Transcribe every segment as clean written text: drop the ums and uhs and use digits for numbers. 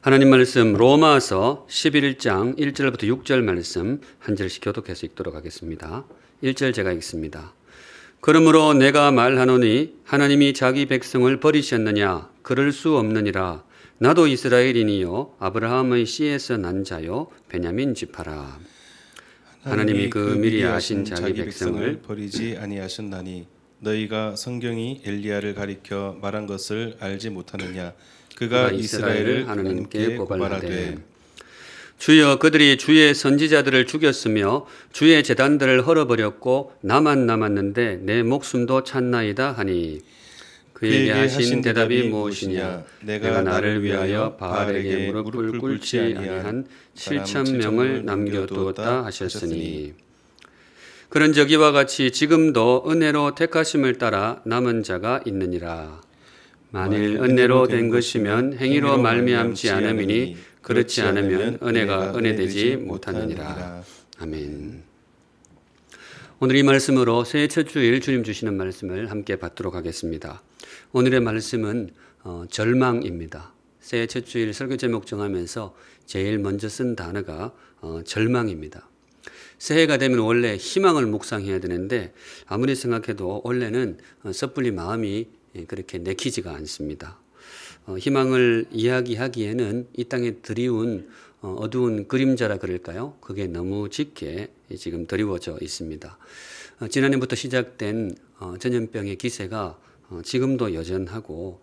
하나님 말씀 로마서 11장 1절부터 6절 말씀 한 절씩 교독해서 읽도록 하겠습니다. 1절 제가 읽습니다. 그러므로 내가 말하노니 하나님이 자기 백성을 버리셨느냐? 그럴 수 없느니라. 나도 이스라엘인이요 아브라함의 씨에서 난 자요 베냐민 지파라. 하나님이 그 미리 아신 자기 백성을 버리지 아니하셨나니 너희가 성경이 엘리야를 가리켜 말한 것을 알지 못하느냐? 그가 이스라엘을 하나님께 고발하되 주여 그들이 주의 선지자들을 죽였으며 주의 제단들을 헐어버렸고 나만 남았는데 내 목숨도 찾나이다 하니 그에게 하신 대답이 무엇이냐? 내가 나를 위하여 바알에게 무릎을 꿇지 아니한 7,000명을 남겨두었다 하셨으니 그런 적 이와 같이 지금도 은혜로 택하심을 따라 남은 자가 있느니라. 만일 은혜로 된 것이면 행위로 말미암지 않음이니 그렇지 않으면 은혜가 은혜되지 못하느니라. 아멘. 오늘 이 말씀으로 새해 첫 주일 주님 주시는 말씀을 함께 받도록 하겠습니다. 오늘의 말씀은 절망입니다. 새해 첫 주일 설교 제목 정하면서 제일 먼저 쓴 단어가 절망입니다. 새해가 되면 원래 희망을 묵상해야 되는데 아무리 생각해도 원래는 섣불리 마음이 그렇게 내키지가 않습니다. 희망을 이야기하기에는 이 땅에 드리운 어두운 그림자라 그럴까요? 그게 너무 짙게 지금 드리워져 있습니다. 지난해부터 시작된 전염병의 기세가 지금도 여전하고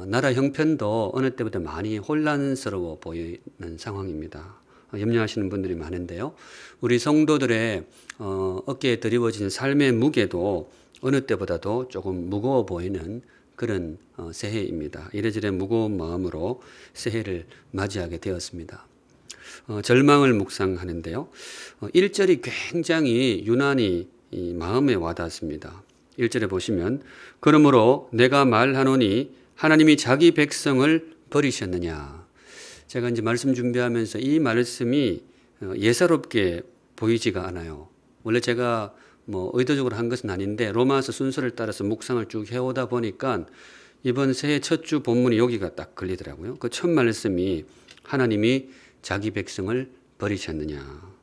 나라 형편도 어느 때보다 많이 혼란스러워 보이는 상황입니다. 염려하시는 분들이 많은데요. 우리 성도들의 어깨에 드리워진 삶의 무게도 어느 때보다도 조금 무거워 보이는 그런 새해입니다. 이래저래 무거운 마음으로 새해를 맞이하게 되었습니다. 절망을 묵상하는데요. 1절이 굉장히 유난히 마음에 와닿습니다. 1절에 보시면 그러므로 내가 말하노니 하나님이 자기 백성을 버리셨느냐. 제가 이제 말씀 준비하면서 이 말씀이 예사롭게 보이지가 않아요. 원래 제가 의도적으로 한 것은 아닌데 로마서 순서를 따라서 묵상을 쭉 해오다 보니까 이번 새해 첫 주 본문이 여기가 딱 걸리더라고요. 그 첫 말씀이 하나님이 자기 백성을 버리셨느냐.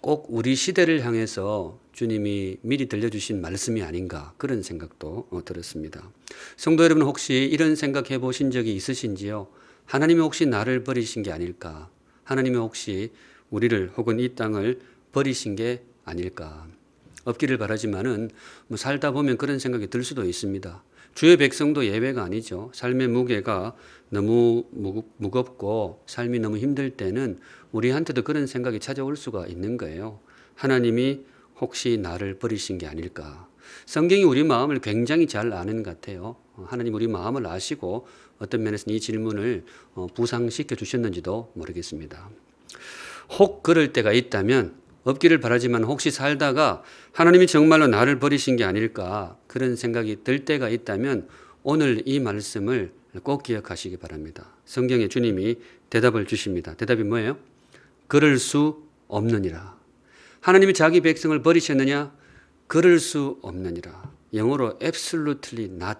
꼭 우리 시대를 향해서 주님이 미리 들려주신 말씀이 아닌가 그런 생각도 들었습니다. 성도 여러분 혹시 이런 생각해 보신 적이 있으신지요? 하나님이 혹시 나를 버리신 게 아닐까? 하나님이 혹시 우리를 혹은 이 땅을 버리신 게 아닐까? 없기를 바라지만은 살다 보면 그런 생각이 들 수도 있습니다. 주의 백성도 예외가 아니죠. 삶의 무게가 너무 무겁고 삶이 너무 힘들 때는 우리한테도 그런 생각이 찾아올 수가 있는 거예요. 하나님이 혹시 나를 버리신 게 아닐까? 성경이 우리 마음을 굉장히 잘 아는 것 같아요. 하나님 우리 마음을 아시고 어떤 면에서는 이 질문을 부상시켜 주셨는지도 모르겠습니다. 혹 그럴 때가 있다면 없기를 바라지만 혹시 살다가 하나님이 정말로 나를 버리신 게 아닐까 그런 생각이 들 때가 있다면 오늘 이 말씀을 꼭 기억하시기 바랍니다. 성경에 주님이 대답을 주십니다. 대답이 뭐예요? 그럴 수 없느니라. 하나님이 자기 백성을 버리셨느냐? 그럴 수 없느니라. 영어로 absolutely not.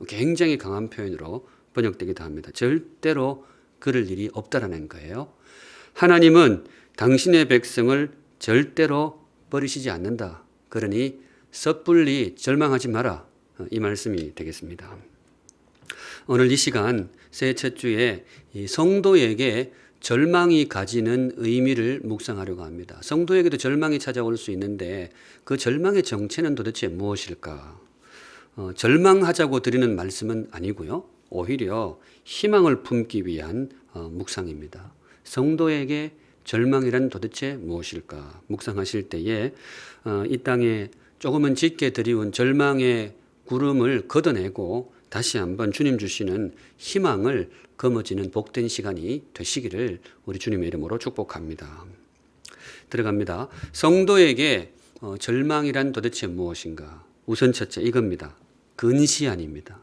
굉장히 강한 표현으로 번역되기도 합니다. 절대로 그럴 일이 없다라는 거예요. 하나님은 당신의 백성을 절대로 버리시지 않는다. 그러니 섣불리 절망하지 마라. 이 말씀이 되겠습니다. 오늘 이 시간 새해 첫 주에 성도에게 절망이 가지는 의미를 묵상하려고 합니다. 성도에게도 절망이 찾아올 수 있는데 그 절망의 정체는 도대체 무엇일까? 절망하자고 드리는 말씀은 아니고요. 오히려 희망을 품기 위한 묵상입니다. 성도에게 절망이란 도대체 무엇일까? 묵상하실 때에 이 땅에 조금은 짙게 드리운 절망의 구름을 걷어내고 다시 한번 주님 주시는 희망을 거머쥐는 복된 시간이 되시기를 우리 주님의 이름으로 축복합니다. 들어갑니다. 성도에게 절망이란 도대체 무엇인가? 우선 첫째 이겁니다. 근시안입니다.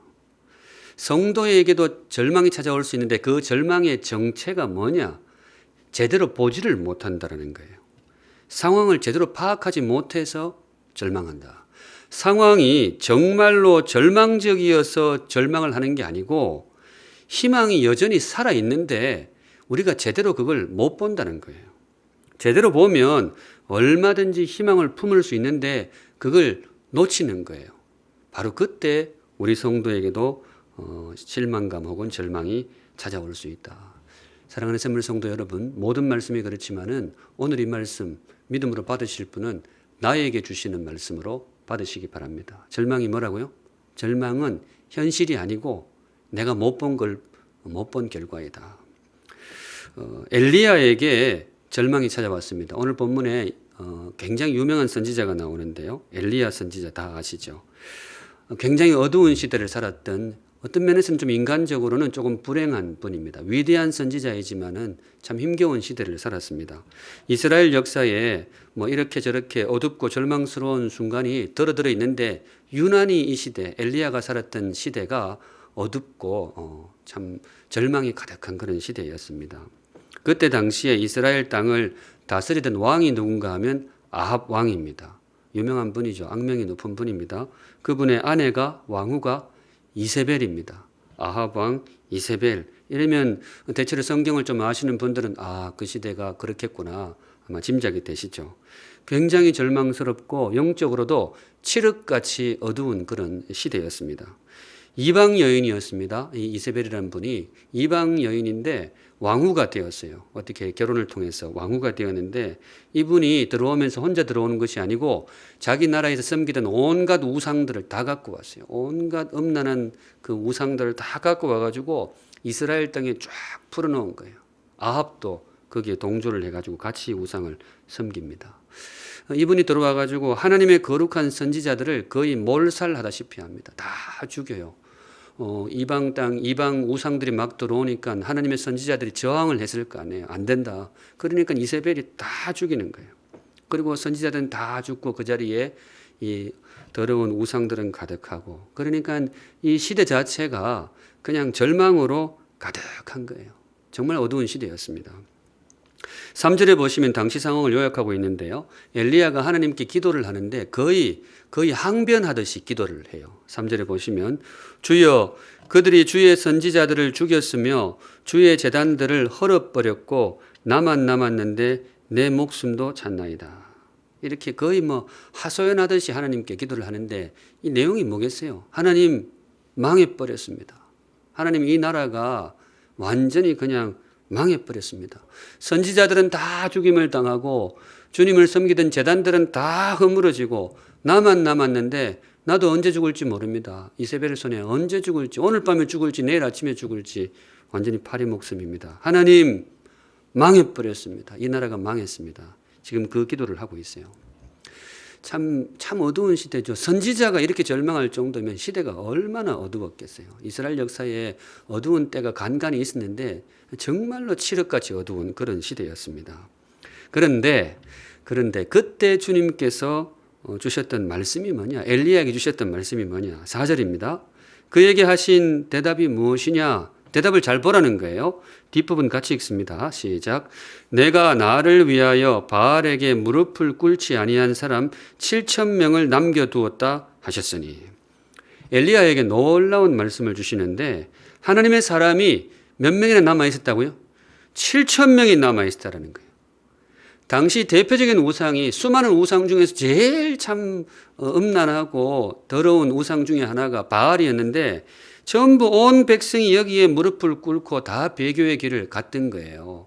성도에게도 절망이 찾아올 수 있는데 그 절망의 정체가 뭐냐? 제대로 보지를 못한다는 거예요. 상황을 제대로 파악하지 못해서 절망한다. 상황이 정말로 절망적이어서 절망을 하는 게 아니고 희망이 여전히 살아있는데 우리가 제대로 그걸 못 본다는 거예요. 제대로 보면 얼마든지 희망을 품을 수 있는데 그걸 놓치는 거예요. 바로 그때 우리 성도에게도 실망감 혹은 절망이 찾아올 수 있다. 사랑하는 샘물 성도 여러분, 모든 말씀이 그렇지만은 오늘 이 말씀 믿음으로 받으실 분은 나에게 주시는 말씀으로 받으시기 바랍니다. 절망이 뭐라고요? 절망은 현실이 아니고 내가 못 본 걸 못 본 결과이다. 엘리야에게 절망이 찾아왔습니다. 오늘 본문에 굉장히 유명한 선지자가 나오는데요. 엘리야 선지자 다 아시죠? 굉장히 어두운 시대를 살았던, 어떤 면에서는 좀 인간적으로는 조금 불행한 분입니다. 위대한 선지자이지만은 참 힘겨운 시대를 살았습니다. 이스라엘 역사에 뭐 이렇게 저렇게 어둡고 절망스러운 순간이 들어 있는데 유난히 이 시대, 엘리야가 살았던 시대가 어둡고 참 절망이 가득한 그런 시대였습니다. 그때 당시에 이스라엘 땅을 다스리던 왕이 누군가 하면 아합 왕입니다. 유명한 분이죠. 악명이 높은 분입니다. 그분의 아내가 왕후가 이세벨입니다. 아합 왕 이세벨. 이러면 대체로 성경을 좀 아시는 분들은 그 시대가 그렇겠구나 아마 짐작이 되시죠. 굉장히 절망스럽고 영적으로도 칠흑같이 어두운 그런 시대였습니다. 이방 여인이었습니다. 이 이세벨이라는 분이 이방 여인인데 왕후가 되었어요. 어떻게 결혼을 통해서 왕후가 되었는데 이분이 들어오면서 혼자 들어오는 것이 아니고 자기 나라에서 섬기던 온갖 우상들을 다 갖고 왔어요. 온갖 음란한 그 우상들을 다 갖고 와가지고 이스라엘 땅에 쫙 풀어놓은 거예요. 아합도 거기에 동조를 해가지고 같이 우상을 섬깁니다. 이분이 들어와가지고 하나님의 거룩한 선지자들을 거의 몰살하다시피 합니다. 다 죽여요. 이방 땅, 이방 우상들이 막 들어오니까 하나님의 선지자들이 저항을 했을 거 아니에요. 안 된다. 그러니까 이세벨이 다 죽이는 거예요. 그리고 선지자들은 다 죽고 그 자리에 이 더러운 우상들은 가득하고, 그러니까 이 시대 자체가 그냥 절망으로 가득한 거예요. 정말 어두운 시대였습니다. 3절에 보시면 당시 상황을 요약하고 있는데요. 엘리야가 하나님께 기도를 하는데 거의 항변하듯이 기도를 해요. 3절에 보시면 주여 그들이 주의 선지자들을 죽였으며 주의 제단들을 헐어버렸고 나만 남았는데 내 목숨도 찼나이다. 이렇게 거의 뭐 하소연하듯이 하나님께 기도를 하는데 이 내용이 뭐겠어요? 하나님 망해버렸습니다. 하나님 이 나라가 완전히 그냥 망해버렸습니다. 선지자들은 다 죽임을 당하고 주님을 섬기던 제단들은 다 허물어지고 나만 남았는데 나도 언제 죽을지 모릅니다. 이세벨 손에 언제 죽을지, 오늘 밤에 죽을지 내일 아침에 죽을지 완전히 파리 목숨입니다. 하나님 망해버렸습니다. 이 나라가 망했습니다. 지금 그 기도를 하고 있어요. 참 어두운 시대죠. 선지자가 이렇게 절망할 정도면 시대가 얼마나 어두웠겠어요. 이스라엘 역사에 어두운 때가 간간히 있었는데 정말로 칠흑같이 어두운 그런 시대였습니다. 그런데 그때 주님께서 주셨던 말씀이 뭐냐? 엘리야에게 주셨던 말씀이 뭐냐? 4절입니다. 그에게 하신 대답이 무엇이냐? 대답을 잘 보라는 거예요. 뒷부분 같이 읽습니다. 시작. 내가 나를 위하여 바알에게 무릎을 꿇지 아니한 사람 7,000명을 남겨두었다 하셨으니. 엘리야에게 놀라운 말씀을 주시는데 하나님의 사람이 몇 명이나 남아있었다고요? 7,000명이 남아있었다는 거예요. 당시 대표적인 우상이 수많은 우상 중에서 제일 참 음란하고 더러운 우상 중에 하나가 바알이었는데 전부 온 백성이 여기에 무릎을 꿇고 다 배교의 길을 갔던 거예요.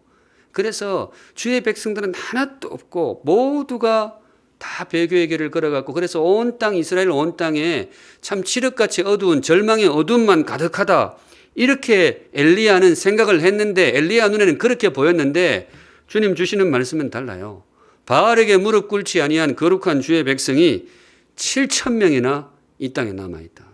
그래서 주의 백성들은 하나도 없고 모두가 다 배교의 길을 걸어갔고, 그래서 온 땅, 이스라엘 온 땅에 참 칠흑같이 어두운 절망의 어둠만 가득하다. 이렇게 엘리야는 생각을 했는데, 엘리야 눈에는 그렇게 보였는데 주님 주시는 말씀은 달라요. 바알에게 무릎 꿇지 아니한 거룩한 주의 백성이 7,000명이나 이 땅에 남아있다.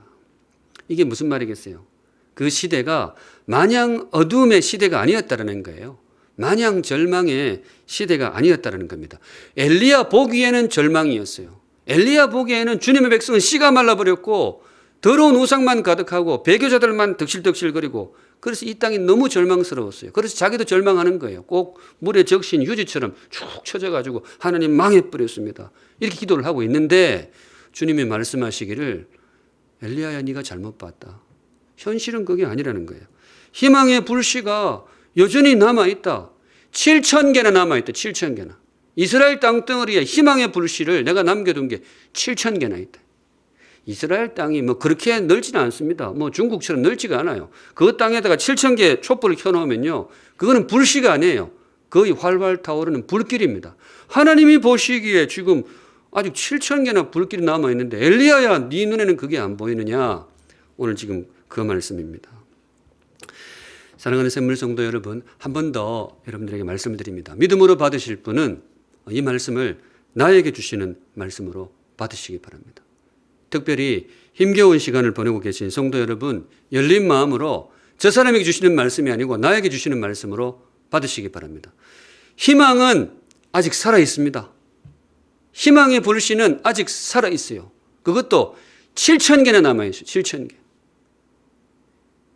이게 무슨 말이겠어요? 그 시대가 마냥 어둠의 시대가 아니었다는 거예요. 마냥 절망의 시대가 아니었다는 겁니다. 엘리야 보기에는 절망이었어요. 엘리야 보기에는 주님의 백성은 씨가 말라버렸고 더러운 우상만 가득하고 배교자들만 득실득실거리고, 그래서 이 땅이 너무 절망스러웠어요. 그래서 자기도 절망하는 거예요. 꼭 물에 적신 휴지처럼 축 처져가지고 하나님 망해버렸습니다. 이렇게 기도를 하고 있는데 주님이 말씀하시기를 엘리야야 네가 잘못 봤다. 현실은 그게 아니라는 거예요. 희망의 불씨가 여전히 남아있다. 7,000개나 남아있다. 7,000개나. 이스라엘 땅덩어리에 희망의 불씨를 내가 남겨둔 게 7,000개나 있다. 이스라엘 땅이 뭐 그렇게 넓지는 않습니다. 뭐 중국처럼 넓지가 않아요. 그 땅에다가 7,000개 촛불을 켜놓으면요, 그거는 불씨가 아니에요. 거의 활활 타오르는 불길입니다. 하나님이 보시기에 지금 아직 7,000개나 불길이 남아있는데 엘리야야 네 눈에는 그게 안 보이느냐. 오늘 지금 그 말씀입니다. 사랑하는 샘물 성도 여러분, 한 번 더 여러분들에게 말씀을 드립니다. 믿음으로 받으실 분은 이 말씀을 나에게 주시는 말씀으로 받으시기 바랍니다. 특별히 힘겨운 시간을 보내고 계신 성도 여러분, 열린 마음으로 저 사람에게 주시는 말씀이 아니고 나에게 주시는 말씀으로 받으시기 바랍니다. 희망은 아직 살아 있습니다. 희망의 불씨는 아직 살아 있어요. 그것도 7,000개나 남아 있어요. 7,000개.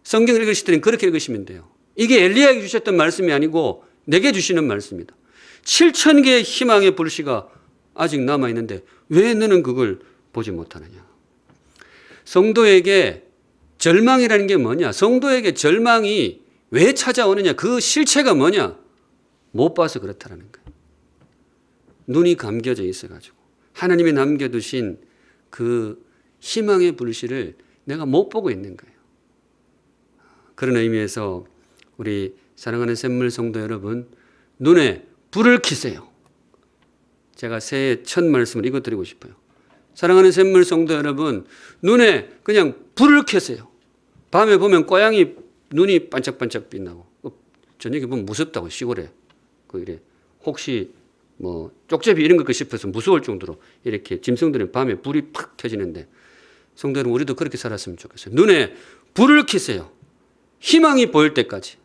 성경을 읽으실 때는 그렇게 읽으시면 돼요. 이게 엘리야에게 주셨던 말씀이 아니고 내게 주시는 말씀입니다. 7,000개의 희망의 불씨가 아직 남아 있는데 왜 너는 그걸 보지 못하느냐. 성도에게 절망이라는 게 뭐냐? 성도에게 절망이 왜 찾아오느냐? 그 실체가 뭐냐? 못 봐서 그렇다라는 거예요. 눈이 감겨져 있어가지고 하나님이 남겨두신 그 희망의 불씨를 내가 못 보고 있는 거예요. 그런 의미에서 우리 사랑하는 샘물 성도 여러분, 눈에 불을 켜세요. 제가 새해 첫 말씀을 이거 드리고 싶어요. 사랑하는 샘물 성도 여러분, 눈에 그냥 불을 켜세요. 밤에 보면 고양이 눈이 반짝반짝 빛나고, 저녁에 보면 무섭다고 시골에. 이래 혹시 뭐 쪽제비 이런 거 싶어서 무서울 정도로 이렇게 짐승들은 밤에 불이 팍 켜지는데, 성도 여러분, 우리도 그렇게 살았으면 좋겠어요. 눈에 불을 켜세요. 희망이 보일 때까지.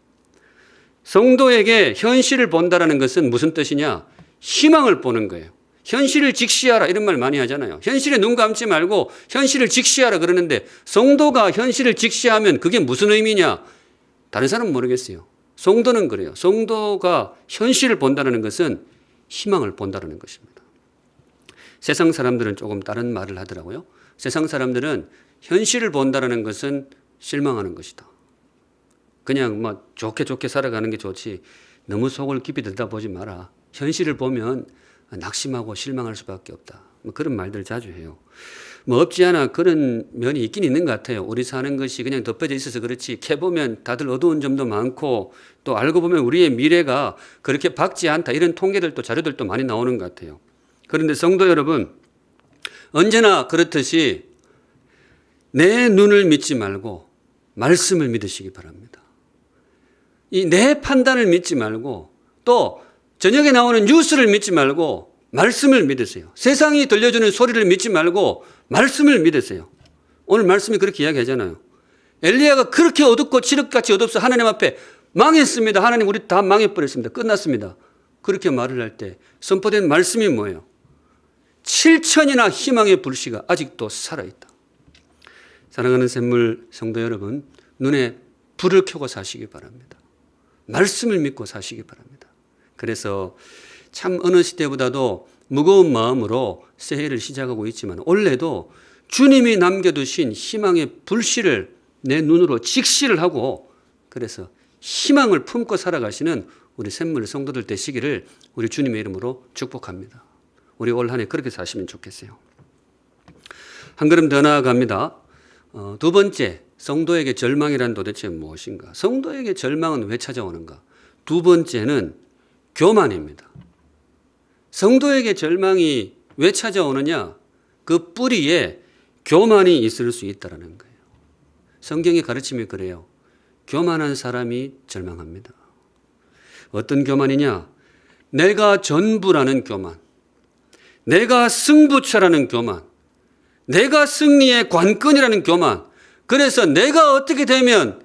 성도에게 현실을 본다라는 것은 무슨 뜻이냐? 희망을 보는 거예요. 현실을 직시하라 이런 말 많이 하잖아요. 현실에 눈 감지 말고 현실을 직시하라 그러는데, 성도가 현실을 직시하면 그게 무슨 의미냐? 다른 사람은 모르겠어요. 성도는 그래요. 성도가 현실을 본다는 것은 희망을 본다는 것입니다. 세상 사람들은 조금 다른 말을 하더라고요. 세상 사람들은 현실을 본다는 것은 실망하는 것이다. 그냥 막 좋게 살아가는 게 좋지 너무 속을 깊이 들여다보지 마라. 현실을 보면 낙심하고 실망할 수밖에 없다. 뭐 그런 말들 자주 해요. 뭐 없지 않아 그런 면이 있긴 있는 것 같아요. 우리 사는 것이 그냥 덮여져 있어서 그렇지, 캐보면 다들 어두운 점도 많고 또 알고 보면 우리의 미래가 그렇게 밝지 않다, 이런 통계들도 자료들도 많이 나오는 것 같아요. 그런데 성도 여러분, 언제나 그렇듯이 내 눈을 믿지 말고 말씀을 믿으시기 바랍니다. 이 내 판단을 믿지 말고 또 저녁에 나오는 뉴스를 믿지 말고 말씀을 믿으세요. 세상이 들려주는 소리를 믿지 말고 말씀을 믿으세요. 오늘 말씀이 그렇게 이야기하잖아요. 엘리야가 그렇게 어둡고 칠흑같이 어둡서 하나님 앞에 망했습니다. 하나님 우리 다 망해버렸습니다. 끝났습니다. 그렇게 말을 할 때 선포된 말씀이 뭐예요? 7,000이나 희망의 불씨가 아직도 살아있다. 사랑하는 샘물 성도 여러분, 눈에 불을 켜고 사시기 바랍니다. 말씀을 믿고 사시기 바랍니다. 그래서 참 어느 시대보다도 무거운 마음으로 새해를 시작하고 있지만 올해도 주님이 남겨두신 희망의 불씨를 내 눈으로 직시를 하고, 그래서 희망을 품고 살아가시는 우리 샘물 성도들 되시기를 우리 주님의 이름으로 축복합니다. 우리 올 한 해 그렇게 사시면 좋겠어요. 한 걸음 더 나아갑니다. 두 번째, 성도에게 절망이란 도대체 무엇인가? 성도에게 절망은 왜 찾아오는가? 두 번째는 교만입니다. 성도에게 절망이 왜 찾아오느냐? 그 뿌리에 교만이 있을 수 있다는 거예요. 성경의 가르침이 그래요. 교만한 사람이 절망합니다. 어떤 교만이냐? 내가 전부라는 교만, 내가 승부처라는 교만, 내가 승리의 관건이라는 교만, 그래서 내가 어떻게 되면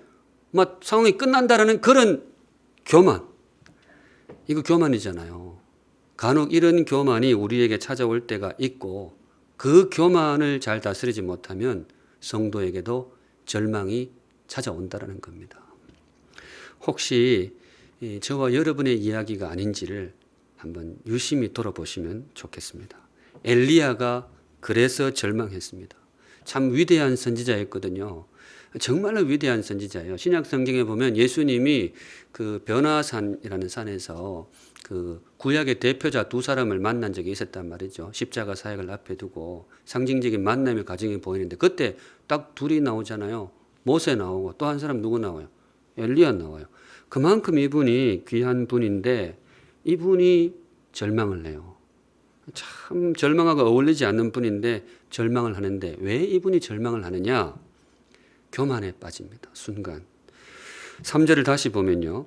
막 상황이 끝난다라는 그런 교만. 이거 교만이잖아요. 간혹 이런 교만이 우리에게 찾아올 때가 있고, 그 교만을 잘 다스리지 못하면 성도에게도 절망이 찾아온다는 겁니다. 혹시 저와 여러분의 이야기가 아닌지를 한번 유심히 돌아보시면 좋겠습니다. 엘리야가 그래서 절망했습니다. 참 위대한 선지자였거든요. 정말로 위대한 선지자예요. 신약 성경에 보면 예수님이 그 변화산이라는 산에서 그 구약의 대표자 두 사람을 만난 적이 있었단 말이죠. 십자가 사역을 앞에 두고 상징적인 만남의 과정이 보이는데 그때 딱 둘이 나오잖아요. 모세 나오고 또 한 사람 누구 나와요? 엘리야 나와요. 그만큼 이분이 귀한 분인데 이분이 절망을 해요. 참 절망하고 어울리지 않는 분인데 절망을 하는데 왜 이분이 절망을 하느냐? 교만에 빠집니다. 순간. 3절을 다시 보면요.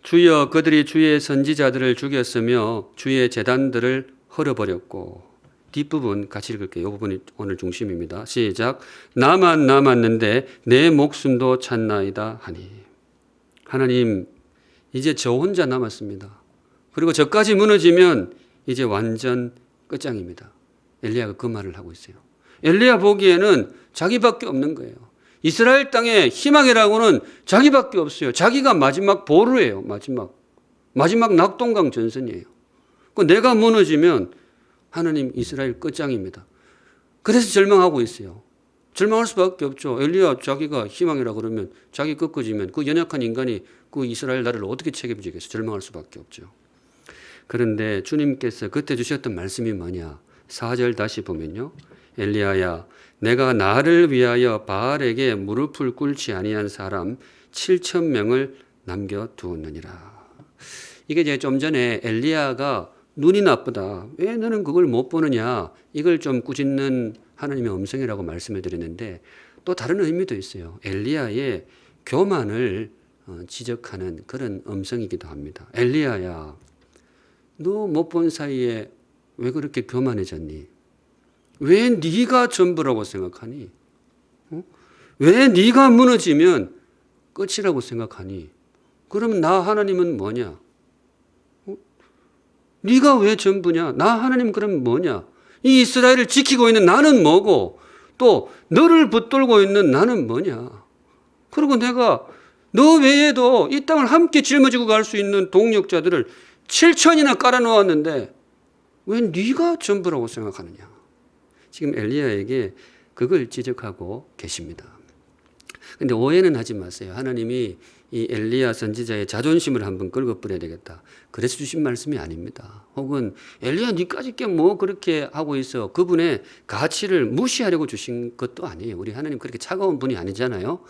주여 그들이 주의 선지자들을 죽였으며 주의 제단들을 헐어버렸고 뒷부분 같이 읽을게요. 이 부분이 오늘 중심입니다. 시작. 나만 남았는데 내 목숨도 찼나이다 하니. 하나님 이제 저 혼자 남았습니다. 그리고 저까지 무너지면 이제 완전 끝장입니다. 엘리야가 그 말을 하고 있어요. 엘리야 보기에는 자기밖에 없는 거예요. 이스라엘 땅의 희망이라고는 자기밖에 없어요. 자기가 마지막 보루예요. 마지막 낙동강 전선이에요. 내가 무너지면 하나님 이스라엘 끝장입니다. 그래서 절망하고 있어요. 절망할 수밖에 없죠. 엘리야 자기가 희망이라 그러면 자기 꺾어지면 그 연약한 인간이 그 이스라엘 나라를 어떻게 책임지겠어요. 절망할 수밖에 없죠. 그런데 주님께서 그때 주셨던 말씀이 뭐냐. 4절 다시 보면요. 엘리야야 내가 나를 위하여 바알에게 무릎을 꿇지 아니한 사람 7,000명을 남겨두었느니라. 이게 이제 좀 전에 엘리야가 눈이 나쁘다. 왜 너는 그걸 못 보느냐. 이걸 좀 꾸짖는 하나님의 음성이라고 말씀을 드렸는데 또 다른 의미도 있어요. 엘리야의 교만을 지적하는 그런 음성이기도 합니다. 엘리야야 너 못 본 사이에 왜 그렇게 교만해졌니? 왜 네가 전부라고 생각하니? 왜 네가 무너지면 끝이라고 생각하니? 그럼 나 하나님은 뭐냐? 네가 왜 전부냐? 나 하나님 그럼 뭐냐? 이 이스라엘을 지키고 있는 나는 뭐고 또 너를 붙들고 있는 나는 뭐냐? 그리고 내가 너 외에도 이 땅을 함께 짊어지고 갈 수 있는 동력자들을 7천이나 깔아놓았는데 왜 네가 전부라고 생각하느냐? 지금 엘리야에게 그걸 지적하고 계십니다. 그런데 오해는 하지 마세요. 하나님이 이 엘리야 선지자의 자존심을 한번 긁어버려야 되겠다. 그래서 주신 말씀이 아닙니다. 혹은 엘리야 니까짓 게 뭐 그렇게 하고 있어. 그분의 가치를 무시하려고 주신 것도 아니에요. 우리 하나님 그렇게 차가운 분이 아니잖아요.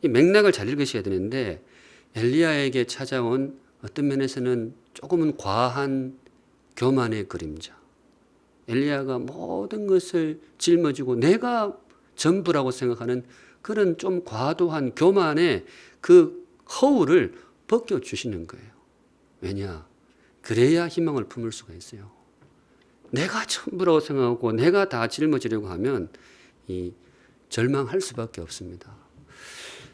이 맥락을 잘 읽으셔야 되는데 엘리야에게 찾아온 어떤 면에서는 조금은 과한 교만의 그림자. 엘리야가 모든 것을 짊어지고 내가 전부라고 생각하는 그런 좀 과도한 교만의 그 허울을 벗겨주시는 거예요. 왜냐? 그래야 희망을 품을 수가 있어요. 내가 전부라고 생각하고 내가 다 짊어지려고 하면 이 절망할 수밖에 없습니다.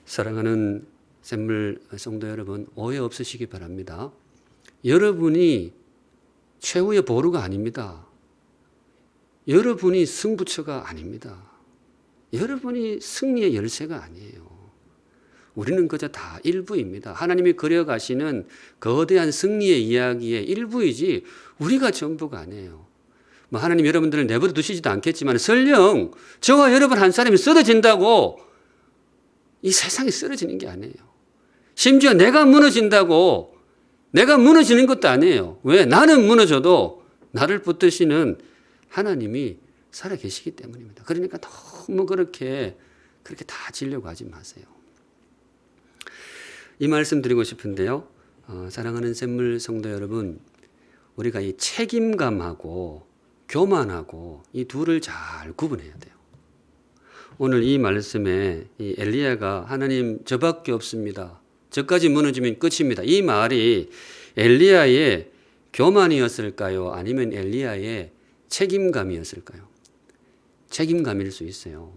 사랑하는 샘물 성도 여러분, 오해 없으시기 바랍니다. 여러분이 최후의 보루가 아닙니다. 여러분이 승부처가 아닙니다. 여러분이 승리의 열쇠가 아니에요. 우리는 그저 다 일부입니다. 하나님이 그려가시는 거대한 승리의 이야기의 일부이지 우리가 전부가 아니에요. 하나님 여러분들을 내버려 두시지도 않겠지만 설령 저와 여러분 한 사람이 쓰러진다고 이 세상이 쓰러지는 게 아니에요. 심지어 내가 무너진다고 내가 무너지는 것도 아니에요. 왜? 나는 무너져도 나를 붙드시는 하나님이 살아계시기 때문입니다. 그러니까 너무 그렇게 다 지려고 하지 마세요. 이 말씀 드리고 싶은데요. 사랑하는 샘물 성도 여러분, 우리가 이 책임감하고 교만하고 이 둘을 잘 구분해야 돼요. 오늘 이 말씀에 이 엘리야가 하나님 저밖에 없습니다. 저까지 무너지면 끝입니다. 이 말이 엘리야의 교만이었을까요? 아니면 엘리야의 책임감이었을까요? 책임감일 수 있어요.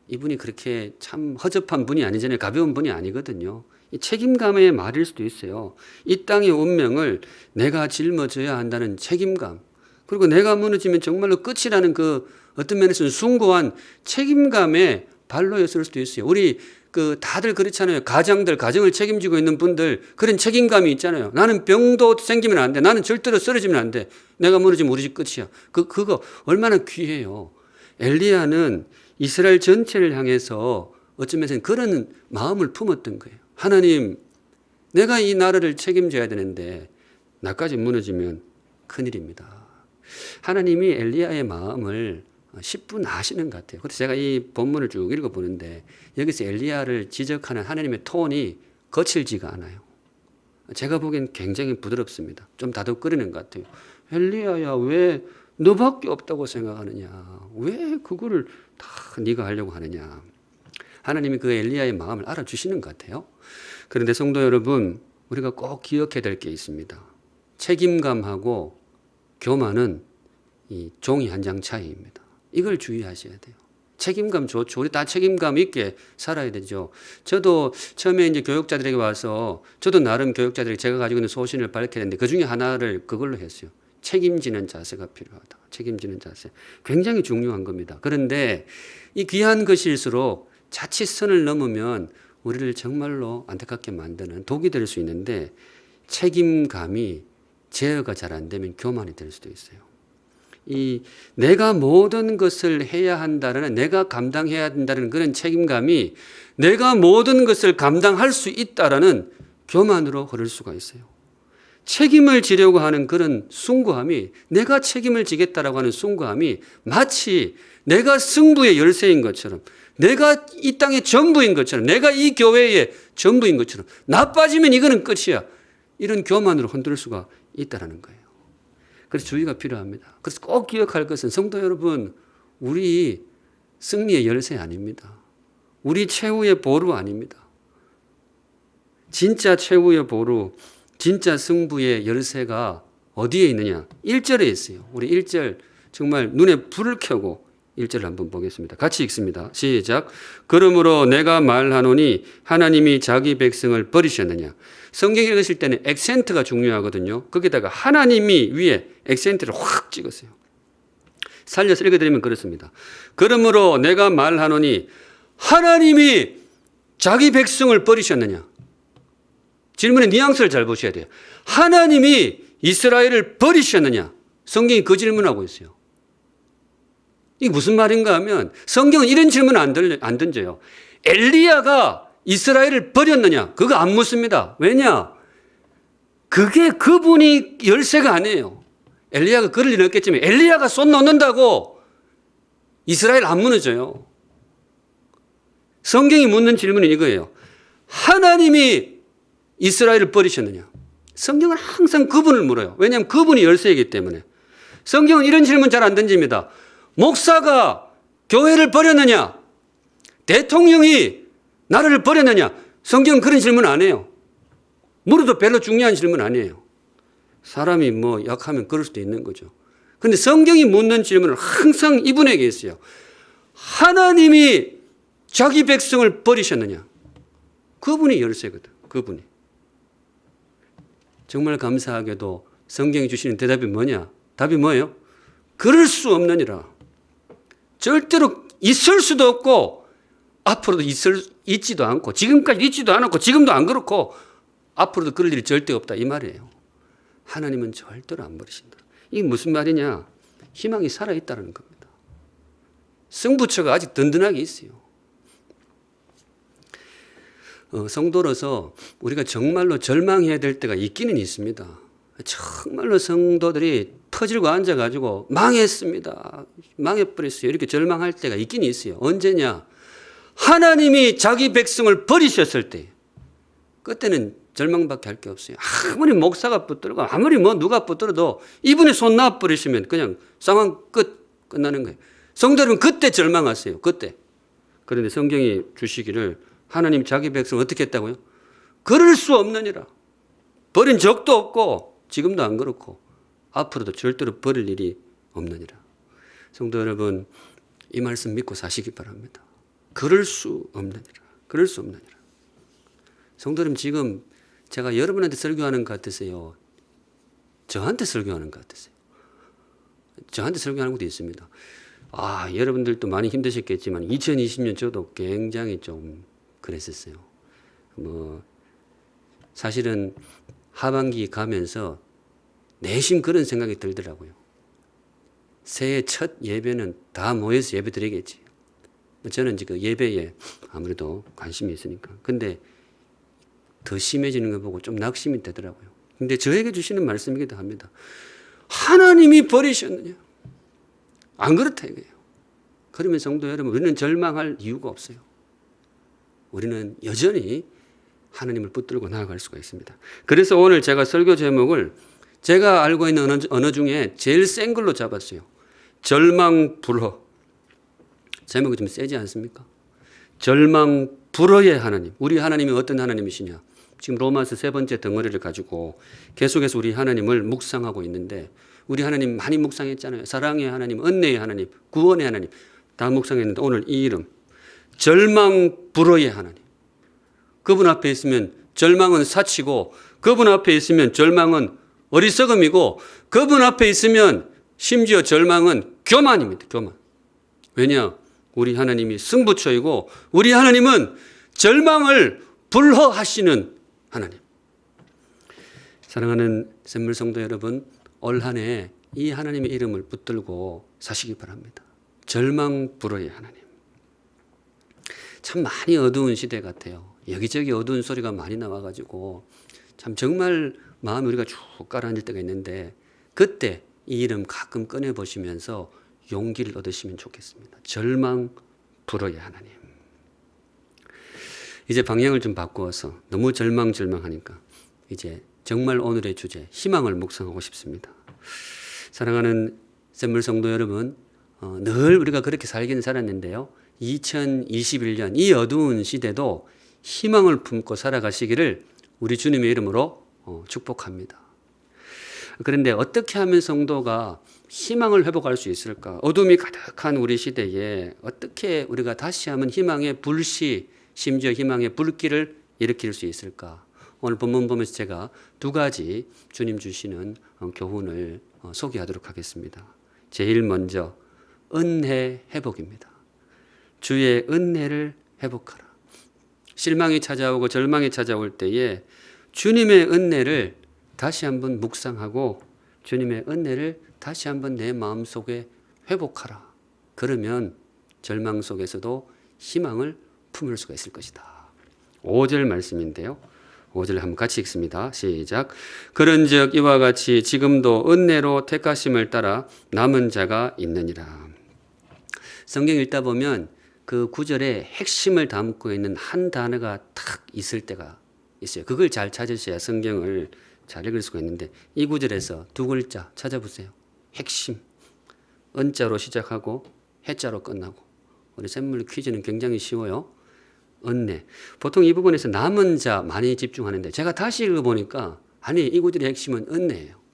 이분이 그렇게 참 허접한 분이 아니잖아요. 가벼운 분이 아니거든요. 이 책임감의 말일 수도 있어요. 이 땅의 운명을 내가 짊어져야 한다는 책임감. 그리고 내가 무너지면 정말로 끝이라는 그 어떤 면에서는 숭고한 책임감의 발로였을 수도 있어요. 우리 다들 그렇잖아요. 가정을 책임지고 있는 분들 그런 책임감이 있잖아요. 나는 병도 생기면 안 돼. 나는 절대로 쓰러지면 안 돼. 내가 무너지면 우리 집 끝이야. 그거 얼마나 귀해요. 엘리야는 이스라엘 전체를 향해서 어쩌면서 그런 마음을 품었던 거예요. 하나님, 내가 이 나라를 책임져야 되는데 나까지 무너지면 큰일입니다. 하나님이 엘리야의 마음을 10분 아시는 것 같아요. 그래서 제가 이 본문을 쭉 읽어보는데 여기서 엘리야를 지적하는 하나님의 톤이 거칠지가 않아요. 제가 보기엔 굉장히 부드럽습니다. 좀 다독거리는 것 같아요. 엘리야야, 왜 너밖에 없다고 생각하느냐? 왜 그거를 다 네가 하려고 하느냐? 하나님이 그 엘리야의 마음을 알아주시는 것 같아요. 그런데 성도 여러분, 우리가 꼭 기억해야 될 게 있습니다. 책임감하고 교만은 이 종이 한 장 차이입니다. 이걸 주의하셔야 돼요. 책임감 좋죠. 우리 다 책임감 있게 살아야 되죠. 저도 처음에 이제 교육자들에게 와서 저도 나름 교육자들에게 제가 가지고 있는 소신을 밝혀야 되는데 그 중에 하나를 그걸로 했어요. 책임지는 자세가 필요하다. 책임지는 자세. 굉장히 중요한 겁니다. 그런데 이 귀한 것일수록 자칫 선을 넘으면 우리를 정말로 안타깝게 만드는 독이 될 수 있는데 책임감이 제어가 잘 안 되면 교만이 될 수도 있어요. 이 내가 모든 것을 해야 한다는, 내가 감당해야 한다는 그런 책임감이 내가 모든 것을 감당할 수 있다라는 교만으로 흐를 수가 있어요. 책임을 지려고 하는 그런 숭고함이, 내가 책임을 지겠다라고 하는 숭고함이 마치 내가 승부의 열쇠인 것처럼, 내가 이 땅의 전부인 것처럼, 내가 이 교회의 전부인 것처럼, 나 빠지면 이거는 끝이야, 이런 교만으로 흔들 수가 있다라는 거예요. 그래서 주의가 필요합니다. 그래서 꼭 기억할 것은, 성도 여러분, 우리 승리의 열쇠 아닙니다. 우리 최후의 보루 아닙니다. 진짜 최후의 보루, 진짜 승부의 열쇠가 어디에 있느냐? 1절에 있어요. 우리 1절 정말 눈에 불을 켜고 1절을 한번 보겠습니다. 같이 읽습니다. 시작. 그러므로 내가 말하노니 하나님이 자기 백성을 버리셨느냐? 성경 읽으실 때는 액센트가 중요하거든요. 거기다가 하나님이 위에 액센트를 확 찍었어요. 살려서 읽어드리면 그렇습니다. 그러므로 내가 말하노니 하나님이 자기 백성을 버리셨느냐? 질문의 뉘앙스를 잘 보셔야 돼요. 하나님이 이스라엘을 버리셨느냐? 성경이 그 질문하고 있어요. 이게 무슨 말인가 하면 성경은 이런 질문 안 던져요. 엘리야가 이스라엘을 버렸느냐? 그거 안 묻습니다. 왜냐? 그게 그분이 열쇠가 아니에요. 엘리야가 그럴 리는 없겠지만 엘리야가 손 놓는다고 이스라엘 안 무너져요. 성경이 묻는 질문은 이거예요. 하나님이 이스라엘을 버리셨느냐? 성경은 항상 그분을 물어요. 왜냐하면 그분이 열쇠이기 때문에. 성경은 이런 질문 잘 안 던집니다. 목사가 교회를 버렸느냐? 대통령이 나라를 버렸느냐? 성경은 그런 질문 안 해요. 물어도 별로 중요한 질문 아니에요. 사람이 뭐 약하면 그럴 수도 있는 거죠. 그런데 성경이 묻는 질문은 항상 이분에게 있어요. 하나님이 자기 백성을 버리셨느냐? 그분이 열쇠거든. 그분이. 정말 감사하게도 성경이 주시는 대답이 뭐냐? 답이 뭐예요? 그럴 수 없느니라. 절대로 있을 수도 없고 앞으로도 있지도 않고 지금까지 있지도 않았고 지금도 안 그렇고 앞으로도 그럴 일이 절대 없다 이 말이에요. 하나님은 절대로 안 버리신다. 이게 무슨 말이냐? 희망이 살아있다는 겁니다. 승부처가 아직 든든하게 있어요. 성도로서 우리가 정말로 절망해야 될 때가 있기는 있습니다. 정말로 성도들이 터질고 앉아가지고 망했습니다. 망해버렸어요. 이렇게 절망할 때가 있긴 있어요. 언제냐? 하나님이 자기 백성을 버리셨을 때. 그때는 절망밖에 할 게 없어요. 아무리 목사가 붙들고 아무리 뭐 누가 붙들어도 이분이 손 놔버리시면 그냥 상황 끝나는 거예요. 성도 여러분 그때 절망하세요. 그때. 그런데 성경이 주시기를 하나님 자기 백성을 어떻게 했다고요? 그럴 수 없느니라. 버린 적도 없고 지금도 안 그렇고 앞으로도 절대로 버릴 일이 없느니라. 성도 여러분 이 말씀 믿고 사시기 바랍니다. 그럴 수 없느니라. 그럴 수 없느니라. 성도 여러분 지금 제가 여러분한테 설교하는 것 같으세요? 저한테 설교하는 것 같으세요? 저한테 설교하는 것도 있습니다. 여러분들도 많이 힘드셨겠지만 2020년 저도 굉장히 좀 그랬었어요. 사실은 하반기 가면서 내심 그런 생각이 들더라고요. 새해 첫 예배는 다 모여서 예배 드리겠지. 저는 이제 그 예배에 아무래도 관심이 있으니까. 근데 더 심해지는 거 보고 좀 낙심이 되더라고요. 근데 저에게 주시는 말씀이기도 합니다. 하나님이 버리셨느냐? 안 그렇다 이거예요. 그러면 성도 여러분, 우리는 절망할 이유가 없어요. 우리는 여전히 하나님을 붙들고 나아갈 수가 있습니다. 그래서 오늘 제가 설교 제목을 제가 알고 있는 언어 중에 제일 센 걸로 잡았어요. 절망 불허. 제목이 좀 세지 않습니까? 절망 불허의 하나님. 우리 하나님이 어떤 하나님이시냐? 지금 로마서 3번째 덩어리를 가지고 계속해서 우리 하나님을 묵상하고 있는데, 우리 하나님 많이 묵상했잖아요. 사랑의 하나님, 은혜의 하나님, 구원의 하나님 다 묵상했는데, 오늘 이 이름 절망 불허의 하나님. 그분 앞에 있으면 절망은 사치고, 그분 앞에 있으면 절망은 어리석음이고, 그분 앞에 있으면 심지어 절망은 교만입니다. 교만. 왜냐? 우리 하나님이 승부처이고, 우리 하나님은 절망을 불허하시는 하나님. 사랑하는 샘물 성도 여러분, 올 한 해 이 하나님의 이름을 붙들고 사시기 바랍니다. 절망 불허의 하나님. 참 많이 어두운 시대 같아요. 여기저기 어두운 소리가 많이 나와가지고 참 정말 마음이 우리가 쭉 가라앉을 때가 있는데, 그때 이 이름 가끔 꺼내보시면서 용기를 얻으시면 좋겠습니다. 절망 불허의 하나님. 이제 방향을 좀 바꾸어서 너무 절망하니까 이제 정말 오늘의 주제 희망을 묵상하고 싶습니다. 사랑하는 샘물 성도 여러분, 늘 우리가 그렇게 살기는 살았는데요. 2021년 이 어두운 시대도 희망을 품고 살아가시기를 우리 주님의 이름으로 축복합니다. 그런데 어떻게 하면 성도가 희망을 회복할 수 있을까? 어둠이 가득한 우리 시대에 어떻게 우리가 다시 한번 희망의 불씨, 심지어 희망의 불길을 일으킬 수 있을까? 오늘 본문 보면서 제가 2가지 주님 주시는 교훈을 소개하도록 하겠습니다. 제일 먼저 은혜 회복입니다. 주의 은혜를 회복하라. 실망이 찾아오고 절망이 찾아올 때에 주님의 은혜를 다시 한번 묵상하고 주님의 은혜를 다시 한번 내 마음속에 회복하라. 그러면 절망 속에서도 희망을 품을 수가 있을 것이다. 5절 말씀인데요. 5절 한번 같이 읽습니다. 시작. 그런즉 이와 같이 지금도 은혜로 택하심을 따라 남은 자가 있느니라. 성경 읽다 보면 그 구절에 핵심을 담고 있는 한 단어가 탁 있을 때가 있어요. 그걸 잘 찾으셔야 성경을 잘 읽을 수가 있는데, 이 구절에서 2글자 찾아보세요. 핵심. 은자로 시작하고 해자로 끝나고. 우리 샘물 퀴즈는 굉장히 쉬워요. 은혜. 보통 이 부분에서 남은 자 많이 집중하는데, 제가 다시 읽어보니까 아니, 이 구절의 핵심은 은혜예요.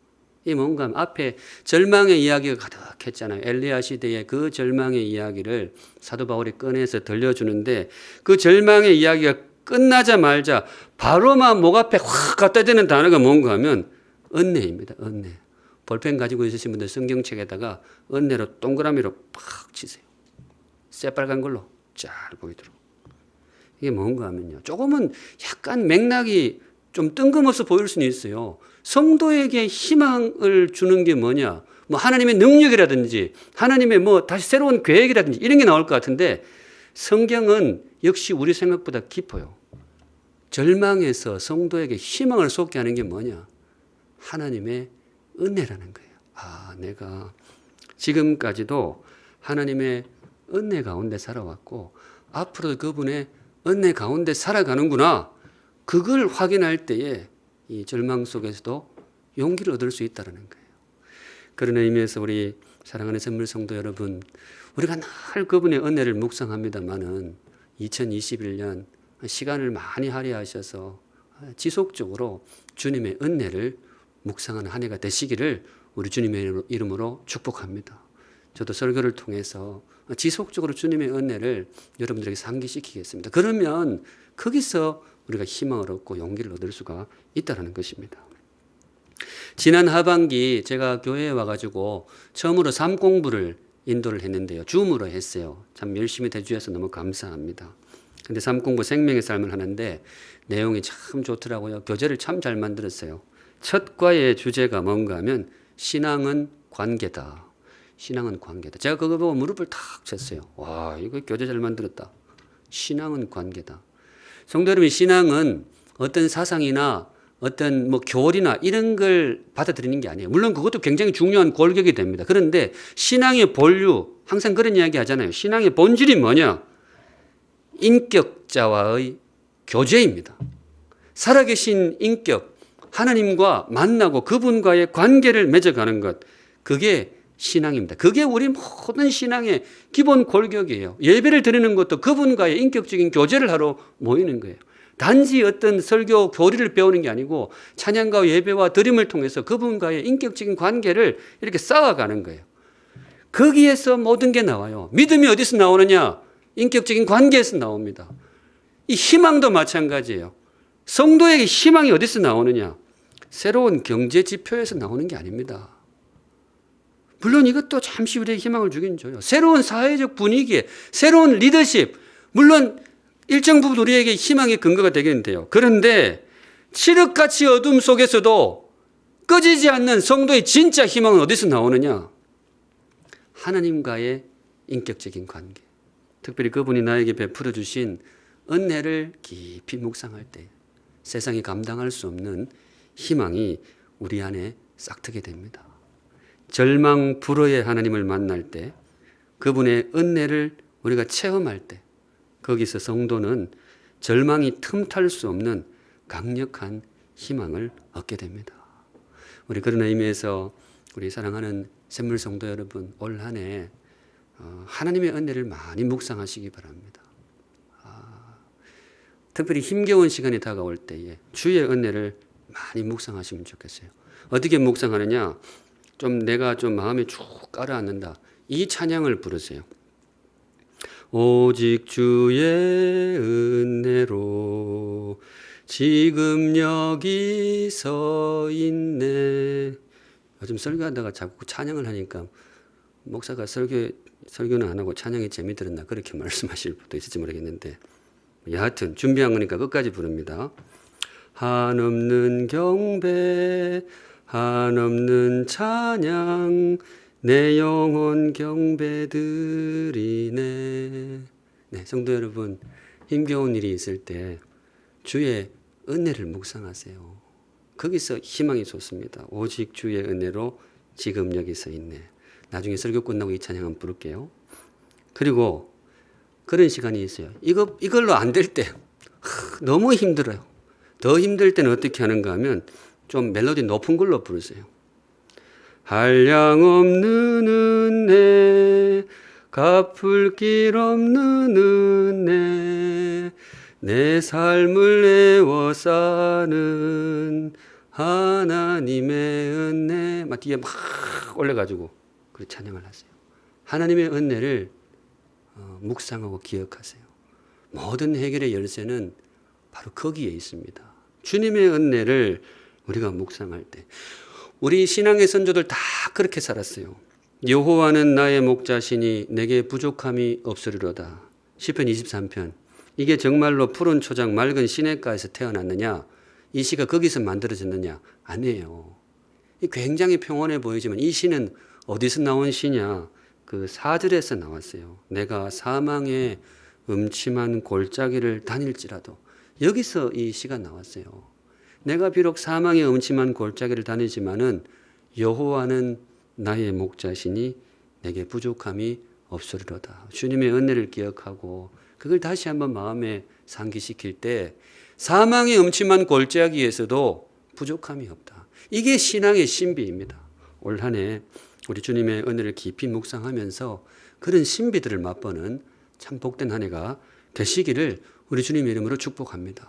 이 뭔가 앞에 절망의 이야기가 가득했잖아요. 엘리야 시대의 그 절망의 이야기를 사도 바울이 꺼내서 들려주는데, 그 절망의 이야기가 끝나자마자 바로만 목 앞에 확 갖다 대는 단어가 뭔가 하면 은혜입니다. 은혜. 볼펜 가지고 있으신 분들 성경책에다가 은혜로 동그라미로 팍 치세요. 새빨간 걸로 잘 보이도록. 이게 뭔가 하면요, 조금은 약간 맥락이 좀 뜬금없어 보일 수는 있어요. 성도에게 희망을 주는 게 뭐냐? 뭐 하나님의 능력이라든지 하나님의 뭐 다시 새로운 계획이라든지 이런 게 나올 것 같은데, 성경은 역시 우리 생각보다 깊어요. 절망에서 성도에게 희망을 쏟게 하는 게 뭐냐? 하나님의 은혜라는 거예요. 아, 내가 지금까지도 하나님의 은혜 가운데 살아왔고 앞으로 그분의 은혜 가운데 살아가는구나. 그걸 확인할 때에 이 절망 속에서도 용기를 얻을 수 있다는 거예요. 그런 의미에서 우리 사랑하는 샘물 성도 여러분, 우리가 늘 그분의 은혜를 묵상합니다마는 2021년 시간을 많이 할애하셔서 지속적으로 주님의 은혜를 묵상하는 한 해가 되시기를 우리 주님의 이름으로 축복합니다. 저도 설교를 통해서 지속적으로 주님의 은혜를 여러분들에게 상기시키겠습니다. 그러면 거기서 우리가 희망을 얻고 용기를 얻을 수가 있다는 것입니다. 지난 하반기 제가 교회에 와가지고 처음으로 삶 공부를 인도를 했는데요. 줌으로 했어요. 참 열심히 대주셔서 너무 감사합니다. 근데 삶 공부 생명의 삶을 하는데 내용이 참 좋더라고요. 교재를 참 잘 만들었어요. 첫 과의 주제가 뭔가 하면 신앙은 관계다. 신앙은 관계다. 제가 그거 보고 무릎을 탁 쳤어요. 와, 이거 교재 잘 만들었다. 신앙은 관계다. 성도 여러분, 신앙은 어떤 사상이나 어떤 뭐 교리나 이런 걸 받아들이는 게 아니에요. 물론 그것도 굉장히 중요한 골격이 됩니다. 그런데 신앙의 본류, 항상 그런 이야기 하잖아요. 신앙의 본질이 뭐냐? 인격자와의 교제입니다. 살아계신 인격, 하나님과 만나고 그분과의 관계를 맺어가는 것, 그게 신앙입니다. 그게 우리 모든 신앙의 기본 골격이에요. 예배를 드리는 것도 그분과의 인격적인 교제를 하러 모이는 거예요. 단지 어떤 설교 교리를 배우는 게 아니고 찬양과 예배와 드림을 통해서 그분과의 인격적인 관계를 이렇게 쌓아가는 거예요. 거기에서 모든 게 나와요. 믿음이 어디서 나오느냐? 인격적인 관계에서 나옵니다. 이 희망도 마찬가지예요. 성도에게 희망이 어디서 나오느냐? 새로운 경제 지표에서 나오는 게 아닙니다. 물론 이것도 잠시 우리에게 희망을 주긴 줘요. 새로운 사회적 분위기에, 새로운 리더십, 물론 일정 부분 우리에게 희망의 근거가 되겠는데요. 그런데 칠흑같이 어둠 속에서도 꺼지지 않는 성도의 진짜 희망은 어디서 나오느냐? 하나님과의 인격적인 관계. 특별히 그분이 나에게 베풀어 주신 은혜를 깊이 묵상할 때 세상이 감당할 수 없는 희망이 우리 안에 싹트게 됩니다. 절망 불허의 하나님을 만날 때, 그분의 은혜를 우리가 체험할 때, 거기서 성도는 절망이 틈탈 수 없는 강력한 희망을 얻게 됩니다. 우리 그런 의미에서 우리 사랑하는 샘물 성도 여러분, 올 한 해 하나님의 은혜를 많이 묵상하시기 바랍니다. 특별히 힘겨운 시간이 다가올 때에 주의 은혜를 많이 묵상하시면 좋겠어요. 어떻게 묵상하느냐? 내가 마음에 쭉 깔아앉는다. 이 찬양을 부르세요. 오직 주의 은혜로 지금 여기 서 있네. 요즘 설교하다가 자꾸 찬양을 하니까 목사가 설교는 안 하고 찬양이 재미들었나 그렇게 말씀하실 분도 있을지 모르겠는데, 여하튼 준비한 거니까 끝까지 부릅니다. 한없는 경배, 한없는 찬양, 내 영혼 경배드리네. 네, 성도 여러분, 힘겨운 일이 있을 때 주의 은혜를 묵상하세요. 거기서 희망이 솟습니다. 오직 주의 은혜로 지금 여기 서 있네. 나중에 설교 끝나고 이 찬양 한번 부를게요. 그리고 그런 시간이 있어요. 이걸로 안 될 때, 너무 힘들어요. 더 힘들 때는 어떻게 하는가 하면 좀 멜로디 높은 걸로 부르세요. 한량없는 은혜, 갚을 길 없는 은혜, 내 삶을 내워 사는 하나님의 은혜. 막 뒤에 막 올려가지고 그 찬양을 하세요. 하나님의 은혜를 묵상하고 기억하세요. 모든 해결의 열쇠는 바로 거기에 있습니다. 주님의 은혜를 우리가 묵상할 때, 우리 신앙의 선조들 다 그렇게 살았어요. 여호와는 나의 목자시니 내게 부족함이 없으리로다. 시편 23편. 이게 정말로 푸른 초장 맑은 시냇가에서 태어났느냐? 이 시가 거기서 만들어졌느냐? 아니에요. 굉장히 평온해 보이지만 이 시는 어디서 나온 시냐? 그 4절에서 나왔어요. 내가 사망의 음침한 골짜기를 다닐지라도. 여기서 이 시가 나왔어요. 내가 비록 사망의 음침한 골짜기를 다니지만은 여호와는 나의 목자시니 내게 부족함이 없으리로다. 주님의 은혜를 기억하고 그걸 다시 한번 마음에 상기시킬 때 사망의 음침한 골짜기에서도 부족함이 없다. 이게 신앙의 신비입니다. 올 한 해 우리 주님의 은혜를 깊이 묵상하면서 그런 신비들을 맛보는 참 복된 한 해가 되시기를 우리 주님의 이름으로 축복합니다.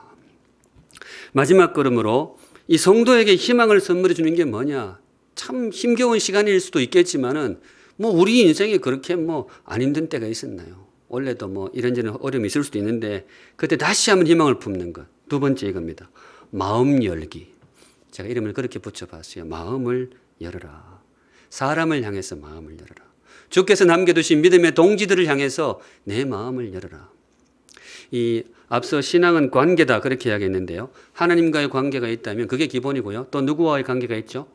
마지막 걸음으로 이 성도에게 희망을 선물해 주는 게 뭐냐? 참 힘겨운 시간일 수도 있겠지만은 우리 인생에 그렇게 안 힘든 때가 있었나요? 원래도 이런저런 어려움이 있을 수도 있는데 그때 다시 한번 희망을 품는 것. 두 번째 이겁니다. 마음 열기. 제가 이름을 그렇게 붙여봤어요. 마음을 열어라. 사람을 향해서 마음을 열어라. 주께서 남겨두신 믿음의 동지들을 향해서 내 마음을 열어라. 이 앞서 신앙은 관계다 그렇게 이야기했는데요. 하나님과의 관계가 있다면 그게 기본이고요. 또 누구와의 관계가 있죠?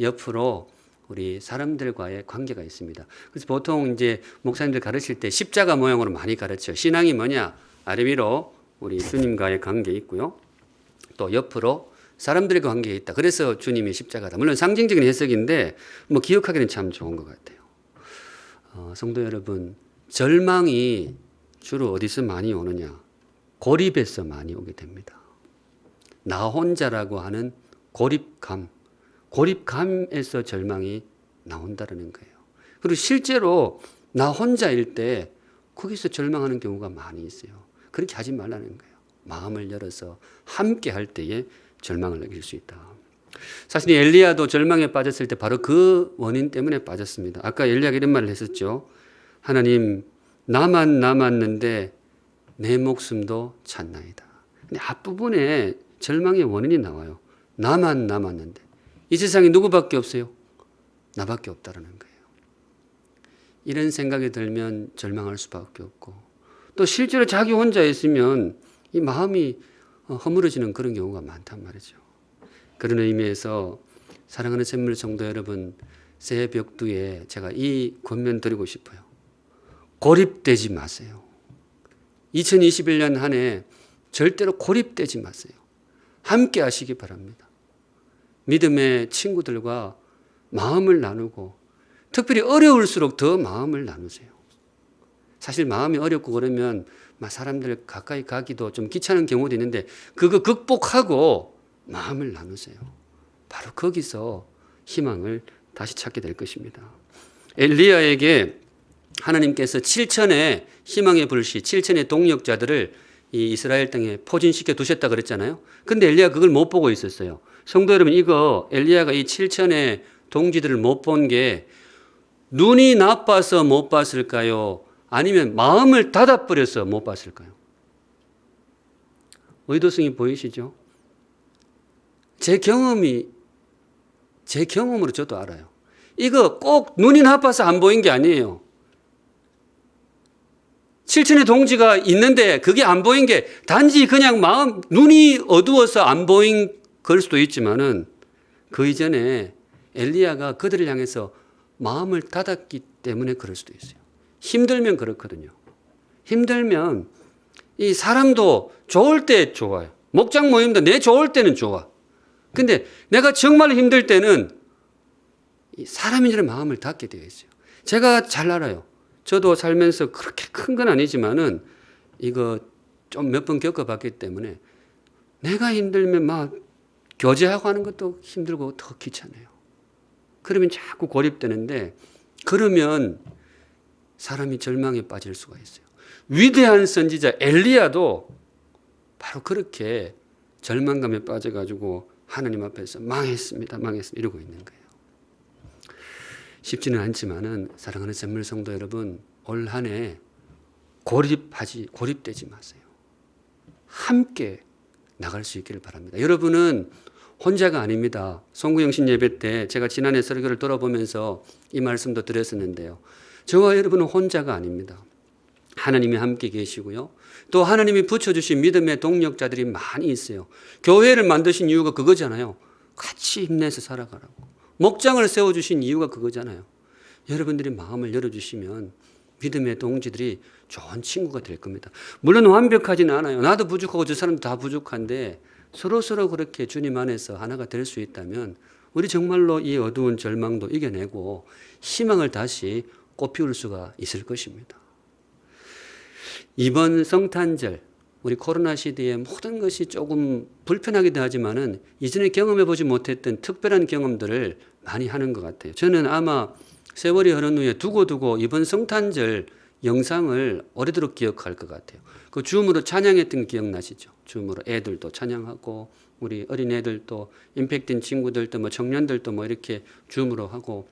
옆으로 우리 사람들과의 관계가 있습니다. 그래서 보통 이제 목사님들 가르칠 때 십자가 모양으로 많이 가르쳐요. 신앙이 뭐냐? 아래 위로 우리 주님과의 관계에 있고요. 또 옆으로 사람들과 관계에 있다. 그래서 주님이 십자가다. 물론 상징적인 해석인데 뭐 기억하기는 참 좋은 것 같아요. 성도 여러분, 절망이 주로 어디서 많이 오느냐? 고립에서 많이 오게 됩니다. 나 혼자라고 하는 고립감에서 절망이 나온다는 거예요. 그리고 실제로 나 혼자일 때 거기서 절망하는 경우가 많이 있어요. 그렇게 하지 말라는 거예요. 마음을 열어서 함께 할 때에 절망을 느낄 수 있다. 사실 엘리야도 절망에 빠졌을 때 바로 그 원인 때문에 빠졌습니다. 아까 엘리야가 이런 말을 했었죠. 하나님, 나만 남았는데 내 목숨도 찼나이다. 근데 앞부분에 절망의 원인이 나와요. 나만 남았는데. 이 세상에 누구밖에 없어요? 나밖에 없다라는 거예요. 이런 생각이 들면 절망할 수밖에 없고, 또 실제로 자기 혼자 있으면 이 마음이 허물어지는 그런 경우가 많단 말이죠. 그런 의미에서 사랑하는 샘물 성도 여러분, 새해 벽두에 제가 이 권면 드리고 싶어요. 고립되지 마세요. 2021년 한 해 절대로 고립되지 마세요. 함께 하시기 바랍니다. 믿음의 친구들과 마음을 나누고, 특별히 어려울수록 더 마음을 나누세요. 사실 마음이 어렵고 그러면 사람들 가까이 가기도 좀 귀찮은 경우도 있는데 그거 극복하고 마음을 나누세요. 바로 거기서 희망을 다시 찾게 될 것입니다. 엘리야에게 하나님께서 7천의 희망의 불씨, 7천의 동력자들을 이 이스라엘 땅에 포진시켜 두셨다 그랬잖아요. 근데 엘리야가 그걸 못 보고 있었어요. 성도 여러분, 이거 엘리야가 이 7천의 동지들을 못 본 게 눈이 나빠서 못 봤을까요? 아니면 마음을 닫아버려서 못 봤을까요? 의도성이 보이시죠? 제 경험으로 저도 알아요. 이거 꼭 눈이 나빠서 안 보인 게 아니에요. 7천의 동지가 있는데 그게 안 보인 게 단지 그냥 눈이 어두워서 안 보인 걸 수도 있지만은 그 이전에 엘리야가 그들을 향해서 마음을 닫았기 때문에 그럴 수도 있어요. 힘들면 그렇거든요. 힘들면 이 사람도 좋을 때 좋아요. 목장 모임도 내 좋을 때는 좋아. 근데 내가 정말 힘들 때는 이 사람인 줄 마음을 닫게 되어 있어요. 제가 잘 알아요. 저도 살면서 그렇게 큰 건 아니지만은 이거 좀 몇 번 겪어봤기 때문에 내가 힘들면 막 교제하고 하는 것도 힘들고 더 귀찮아요. 그러면 자꾸 고립되는데, 그러면 사람이 절망에 빠질 수가 있어요. 위대한 선지자 엘리야도 바로 그렇게 절망감에 빠져가지고 하나님 앞에서 망했습니다 이러고 있는 거예요. 쉽지는 않지만은 사랑하는 샘물 성도 여러분, 올 한 해 고립되지 마세요. 함께 나갈 수 있기를 바랍니다. 여러분은 혼자가 아닙니다. 송구영신 예배 때 제가 지난해 설교를 돌아보면서 이 말씀도 드렸었는데요. 저와 여러분은 혼자가 아닙니다. 하나님이 함께 계시고요. 또 하나님이 붙여주신 믿음의 동력자들이 많이 있어요. 교회를 만드신 이유가 그거잖아요. 같이 힘내서 살아가라고. 목장을 세워주신 이유가 그거잖아요. 여러분들이 마음을 열어주시면 믿음의 동지들이 좋은 친구가 될 겁니다. 물론 완벽하지는 않아요. 나도 부족하고 저 사람도 다 부족한데 서로 그렇게 주님 안에서 하나가 될 수 있다면 우리 정말로 이 어두운 절망도 이겨내고 희망을 다시 꽃피울 수가 있을 것입니다. 이번 성탄절, 우리 코로나 시대에 모든 것이 조금 불편하기도 하지만은 이전에 경험해보지 못했던 특별한 경험들을 많이 하는 것 같아요. 저는 아마 세월이 흐른 후에 두고두고 이번 성탄절 영상을 오래도록 기억할 것 같아요. 그 줌으로 찬양했던 거 기억나시죠? 줌으로 애들도 찬양하고 우리 어린애들도 임팩트된 친구들도 뭐 청년들도 뭐 이렇게 줌으로 하고,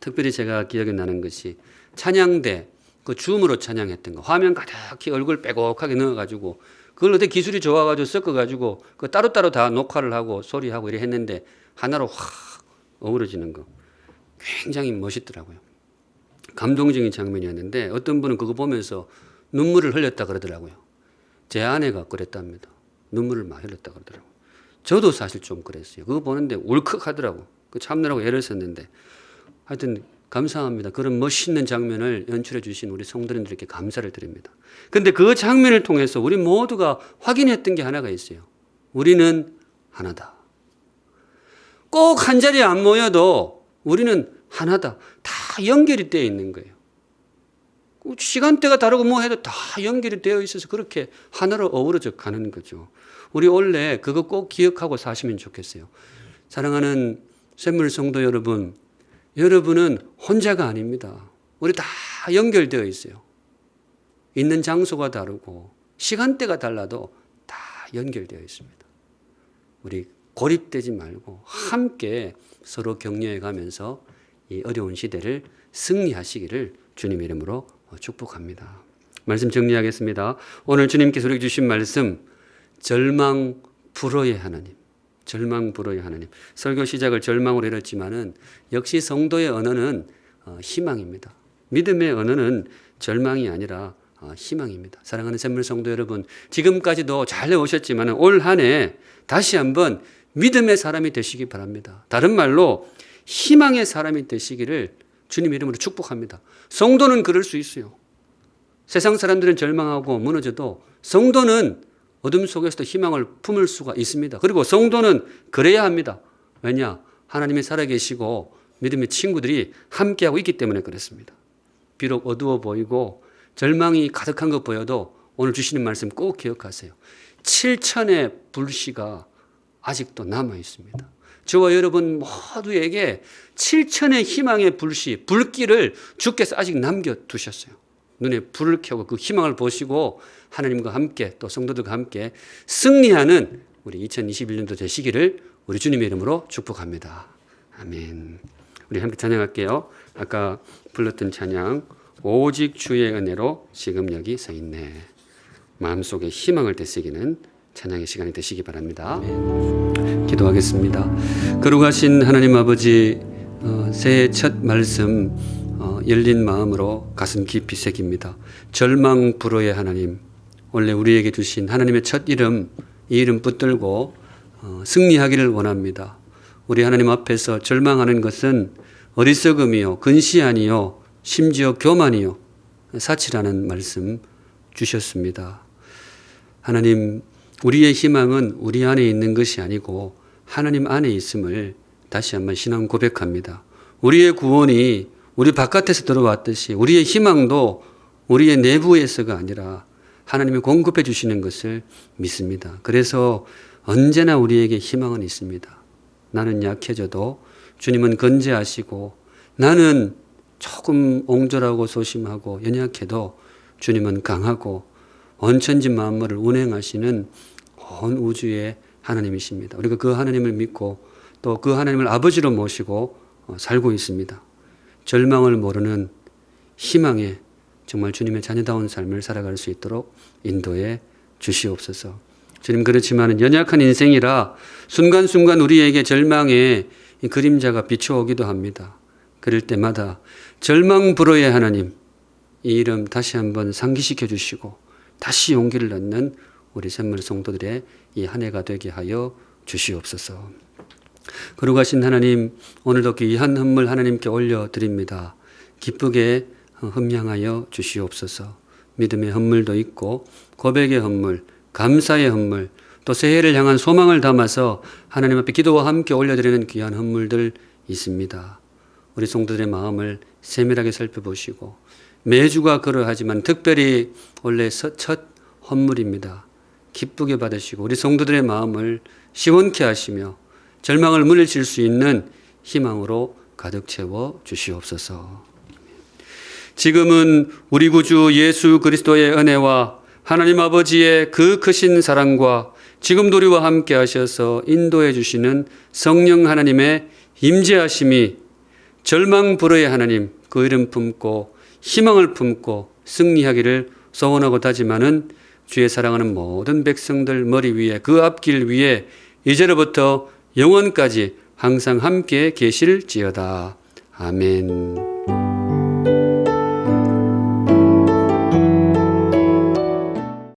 특별히 제가 기억이 나는 것이 찬양대 그 줌으로 찬양했던 거, 화면 가득히 얼굴 빼곡하게 넣어가지고 그걸 어떻게 기술이 좋아가지고 섞어가지고 그 따로따로 다 녹화를 하고 소리하고 이래 했는데 하나로 확 어우러지는 거 굉장히 멋있더라고요. 감동적인 장면이었는데 어떤 분은 그거 보면서 눈물을 흘렸다 그러더라고요. 제 아내가 그랬답니다. 눈물을 많이 흘렸다 그러더라고요. 저도 사실 좀 그랬어요. 그거 보는데 울컥하더라고요. 그 참느라고 애를 썼는데 하여튼 감사합니다. 그런 멋있는 장면을 연출해 주신 우리 성도님들께 감사를 드립니다. 그런데 그 장면을 통해서 우리 모두가 확인했던 게 하나가 있어요. 우리는 하나다. 꼭 한 자리에 안 모여도 우리는 하나다. 다 연결이 되어 있는 거예요. 시간대가 다르고 뭐 해도 다 연결이 되어 있어서 그렇게 하나로 어우러져 가는 거죠. 우리 원래 그거 꼭 기억하고 사시면 좋겠어요. 사랑하는 샘물 성도 여러분, 여러분은 혼자가 아닙니다. 우리 다 연결되어 있어요. 있는 장소가 다르고 시간대가 달라도 다 연결되어 있습니다. 우리 고립되지 말고 함께 서로 격려해 가면서 이 어려운 시대를 승리하시기를 주님 이름으로 축복합니다. 말씀 정리하겠습니다. 오늘 주님께서 우리에게 주신 말씀, 절망 불허의 하나님. 절망 불허의 하나님. 설교 시작을 절망으로 했지만은 역시 성도의 언어는 희망입니다. 믿음의 언어는 절망이 아니라 희망입니다. 사랑하는 샘물 성도 여러분, 지금까지도 잘 해오셨지만 올 한 해 다시 한번 믿음의 사람이 되시기 바랍니다. 다른 말로 희망의 사람이 되시기를 주님 이름으로 축복합니다. 성도는 그럴 수 있어요. 세상 사람들은 절망하고 무너져도 성도는 어둠 속에서도 희망을 품을 수가 있습니다. 그리고 성도는 그래야 합니다. 왜냐? 하나님이 살아계시고 믿음의 친구들이 함께하고 있기 때문에 그렇습니다. 비록 어두워 보이고 절망이 가득한 것 보여도 오늘 주시는 말씀 꼭 기억하세요. 7천의 불씨가 아직도 남아 있습니다. 저와 여러분 모두에게 7천의 희망의 불씨, 불길을 주께서 아직 남겨두셨어요. 눈에 불을 켜고 그 희망을 보시고 하나님과 함께 또 성도들과 함께 승리하는 우리 2021년도 되시기를 우리 주님의 이름으로 축복합니다. 아멘. 우리 함께 찬양할게요. 아까 불렀던 찬양, 오직 주의 은혜로 지금 여기 서 있네. 마음속에 희망을 되시기는 찬양의 시간이 되시기 바랍니다. 아멘. 기도하겠습니다. 거룩하신 하나님 아버지, 새해 첫 말씀 열린 마음으로 가슴 깊이 새깁니다. 절망 불허의 하나님, 원래 우리에게 주신 하나님의 첫 이름, 이 이름 붙들고 승리하기를 원합니다. 우리 하나님 앞에서 절망하는 것은 어리석음이요, 근시안이요, 심지어 교만이요, 사치라는 말씀 주셨습니다. 하나님, 우리의 희망은 우리 안에 있는 것이 아니고 하나님 안에 있음을 다시 한번 신앙 고백합니다. 우리의 구원이 우리 바깥에서 들어왔듯이 우리의 희망도 우리의 내부에서가 아니라 하나님이 공급해 주시는 것을 믿습니다. 그래서 언제나 우리에게 희망은 있습니다. 나는 약해져도 주님은 건재하시고, 나는 조금 옹졸하고 소심하고 연약해도 주님은 강하고 원천지 만물을 운행하시는 온 우주의 하나님이십니다. 우리가 그 하나님을 믿고 또 그 하나님을 아버지로 모시고 살고 있습니다. 절망을 모르는 희망의 정말 주님의 자녀다운 삶을 살아갈 수 있도록 인도해 주시옵소서. 주님, 그렇지만 연약한 인생이라 순간순간 우리에게 절망의 그림자가 비춰오기도 합니다. 그럴 때마다 절망 불허의 하나님, 이 이름 다시 한번 상기시켜 주시고 다시 용기를 얻는 우리 샘물 성도들의 이 한 해가 되게 하여 주시옵소서. 거룩하신 하나님, 오늘도 귀한 헌물 하나님께 올려드립니다. 기쁘게 흠양하여 주시옵소서. 믿음의 헌물도 있고 고백의 헌물, 감사의 헌물, 또 새해를 향한 소망을 담아서 하나님 앞에 기도와 함께 올려드리는 귀한 헌물들 있습니다. 우리 성도들의 마음을 세밀하게 살펴보시고 매주가 그러하지만 특별히 원래 첫 헌물입니다. 기쁘게 받으시고 우리 성도들의 마음을 시원케 하시며 절망을 물리칠 수 있는 희망으로 가득 채워 주시옵소서. 지금은 우리 구주 예수 그리스도의 은혜와 하나님 아버지의 그 크신 사랑과 지금도 우리와 함께 하셔서 인도해 주시는 성령 하나님의 임재하심이 절망 불허의 하나님, 그 이름 품고 희망을 품고 승리하기를 소원하고 다짐하는 주의 사랑하는 모든 백성들 머리 위에, 그 앞길 위에 이제로부터 영원까지 항상 함께 계실지어다. 아멘.